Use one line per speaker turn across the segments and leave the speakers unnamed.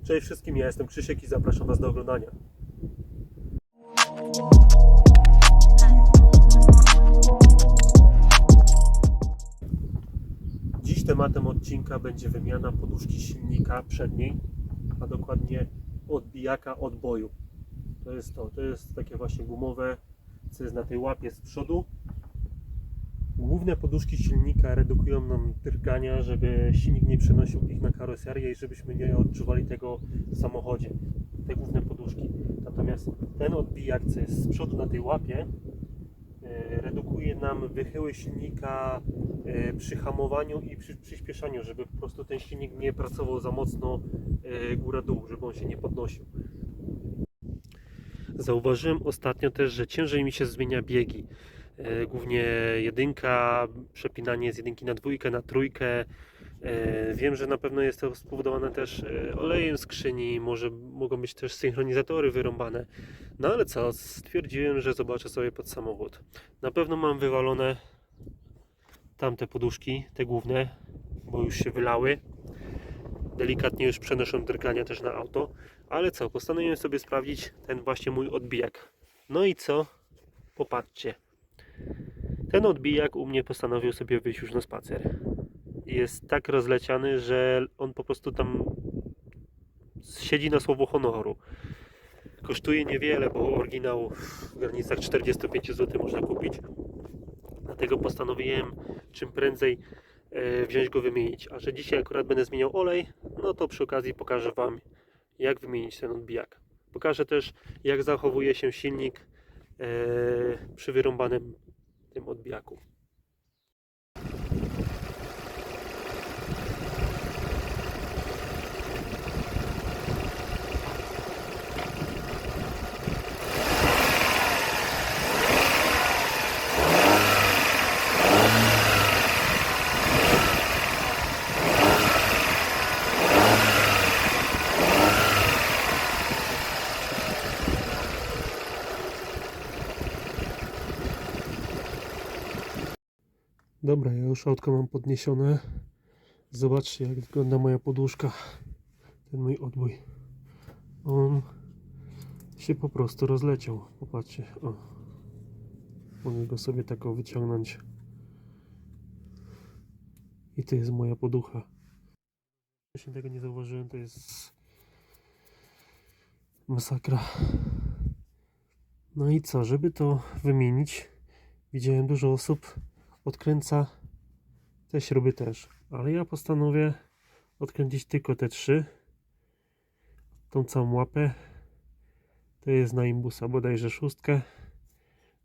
Cześć wszystkim, ja jestem Krzysiek i zapraszam Was do oglądania. Dziś tematem odcinka będzie wymiana poduszki silnika przedniej, a dokładnie odbijaka odboju. To jest takie właśnie gumowe, co jest na tej łapie z przodu. Główne poduszki silnika redukują nam drgania, żeby silnik nie przenosił ich na karoserię i żebyśmy nie odczuwali tego w samochodzie. Te główne poduszki. Natomiast ten odbijak, co jest z przodu na tej łapie, redukuje nam wychyły silnika przy hamowaniu i przy przyspieszaniu, żeby po prostu ten silnik nie pracował za mocno góra-dół, żeby on się nie podnosił. Zauważyłem ostatnio też, że ciężej mi się zmienia biegi. Głównie jedynka, przepinanie z jedynki na dwójkę, na trójkę. Wiem, że na pewno jest to spowodowane też olejem skrzyni, mogą być też synchronizatory wyrąbane. No ale co, stwierdziłem, że zobaczę sobie pod samochód. Na pewno mam wywalone tamte poduszki, te główne, bo już się wylały. Delikatnie już przenoszą drgania też na auto. Ale co, postanowiłem sobie sprawdzić ten właśnie mój odbijak. No i co? Popatrzcie. Ten odbijak u mnie postanowił sobie wyjść już na spacer. Jest tak rozleciany, że on po prostu tam siedzi na słowo honoru. Kosztuje niewiele, bo oryginał w granicach 45 zł można kupić. Dlatego postanowiłem czym prędzej wziąć go wymienić. A że dzisiaj akurat będę zmieniał olej, no to przy okazji pokażę Wam, jak wymienić ten odbijak. Pokażę też, jak zachowuje się silnik przy wyrąbanym tym odbijaku. Dobra, ja już autko mam podniesione. Zobaczcie, jak wygląda moja poduszka. Ten mój odbój. On się po prostu rozleciał. Popatrzcie. O. Mogę go sobie tak wyciągnąć. I to jest moja poducha. Wcześniej tego nie zauważyłem. To jest masakra. No i co? Żeby to wymienić, widziałem dużo osób odkręca te śruby też. Ale ja postanowię odkręcić tylko te trzy. Tą całą łapę. To jest na imbusa bodajże 6.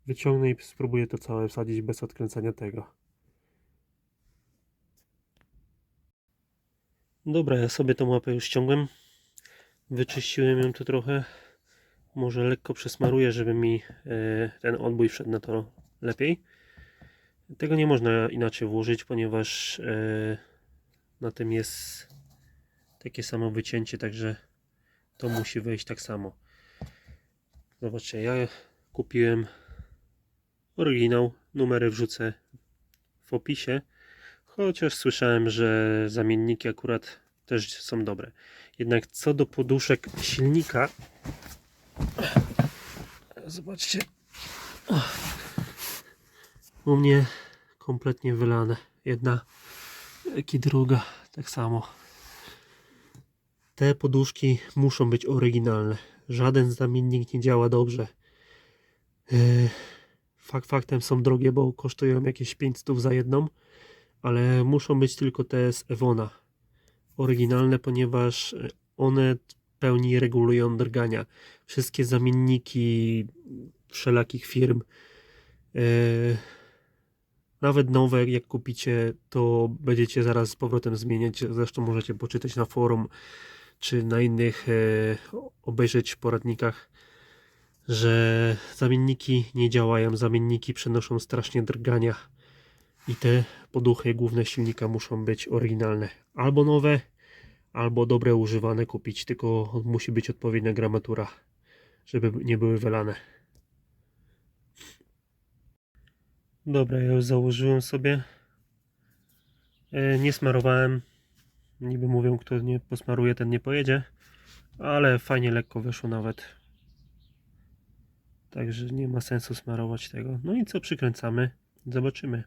Wyciągnę i spróbuję to całe wsadzić bez odkręcania tego. Dobra, ja sobie tą łapę już ściągłem. Wyczyściłem ją tu trochę. Może lekko przesmaruję, żeby mi ten odbój wszedł na to lepiej. Tego nie można inaczej włożyć, ponieważ na tym jest takie samo wycięcie, także to musi wejść tak samo. Zobaczcie, ja kupiłem oryginał, numery wrzucę w opisie, chociaż słyszałem, że zamienniki akurat też są dobre. Jednak co do poduszek silnika, zobaczcie, u mnie kompletnie wylane. Jedna, jak i druga, tak samo. Te poduszki muszą być oryginalne. Żaden zamiennik nie działa dobrze. Faktem są drogie, bo kosztują jakieś 500 za jedną, ale muszą być tylko te z Ewona oryginalne, ponieważ one w pełni regulują drgania. Wszystkie zamienniki wszelakich firm, nawet nowe, jak kupicie, to będziecie zaraz z powrotem zmieniać. Zresztą możecie poczytać na forum czy na innych obejrzeć poradnikach, że zamienniki nie działają. Zamienniki przenoszą strasznie drgania i te poduchy główne silnika muszą być oryginalne. Albo nowe, albo dobre używane kupić, tylko musi być odpowiednia gramatura, żeby nie były wylane. Dobra, ja już założyłem sobie. Nie smarowałem. Niby mówią, kto nie posmaruje, ten nie pojedzie. ale fajnie lekko wyszło nawet. Także nie ma sensu smarować tego. No i co, przykręcamy, zobaczymy.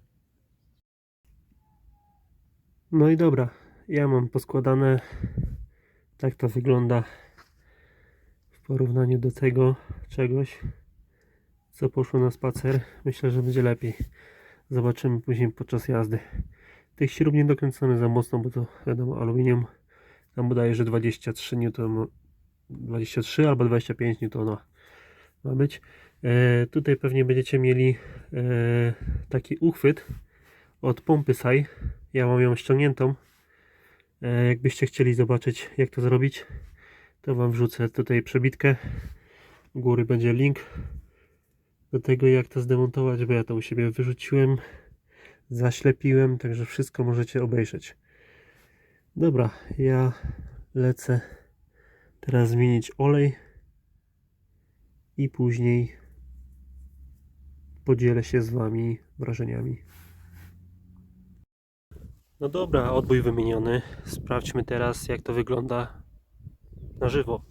No i dobra, ja mam poskładane, tak to wygląda w porównaniu do tego czegoś, co poszło na spacer. Myślę, że będzie lepiej. Zobaczymy później podczas jazdy. Tych śrub nie dokręcamy za mocno, bo to wiadomo, aluminium. Tam podaje, że 23 N, 23 albo 25 N ma być. Tutaj pewnie będziecie mieli taki uchwyt od pompy SAI. Ja mam ją ściągniętą. Jakbyście chcieli zobaczyć, jak to zrobić, to wam wrzucę tutaj przebitkę. U góry będzie link do tego, jak to zdemontować, bo ja to u siebie wyrzuciłem, zaślepiłem, także wszystko możecie obejrzeć. Dobra, ja lecę teraz zmienić olej i później podzielę się z wami wrażeniami. No dobra, odbój wymieniony. Sprawdźmy teraz, jak to wygląda na żywo.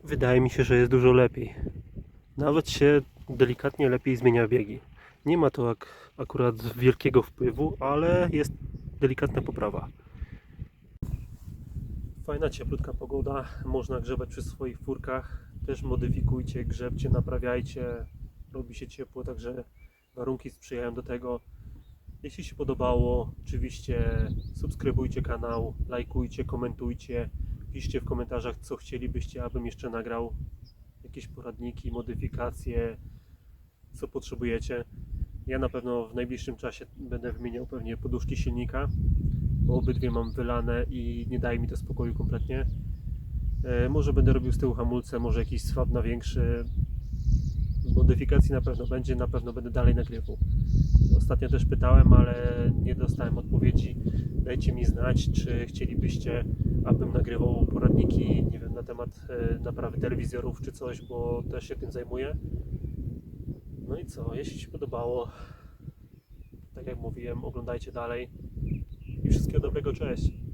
Wydaje mi się, że jest dużo lepiej. Nawet się delikatnie lepiej zmienia biegi. Nie ma to akurat wielkiego wpływu, ale jest delikatna poprawa. Fajna, cieplutka pogoda, można grzebać przy swoich furkach. Też modyfikujcie, grzebcie, naprawiajcie. Robi się ciepło, także warunki sprzyjają do tego. Jeśli się podobało, oczywiście subskrybujcie kanał, lajkujcie, komentujcie. Piszcie w komentarzach, co chcielibyście, abym jeszcze nagrał. Jakieś poradniki, modyfikacje, co potrzebujecie. Ja na pewno w najbliższym czasie będę wymieniał pewnie poduszki silnika, bo obydwie mam wylane i nie daje mi to spokoju kompletnie. Może będę robił z tyłu hamulce, może jakiś swap na większy. Modyfikacji na pewno będę dalej nagrywał. Ostatnio też pytałem, ale nie dostałem odpowiedzi. Dajcie mi znać, czy chcielibyście, abym nagrywał poradniki, nie wiem, na temat naprawy telewizorów czy coś, bo też się tym zajmuję. No i co, jeśli się podobało, tak jak mówiłem, oglądajcie dalej i wszystkiego dobrego, cześć!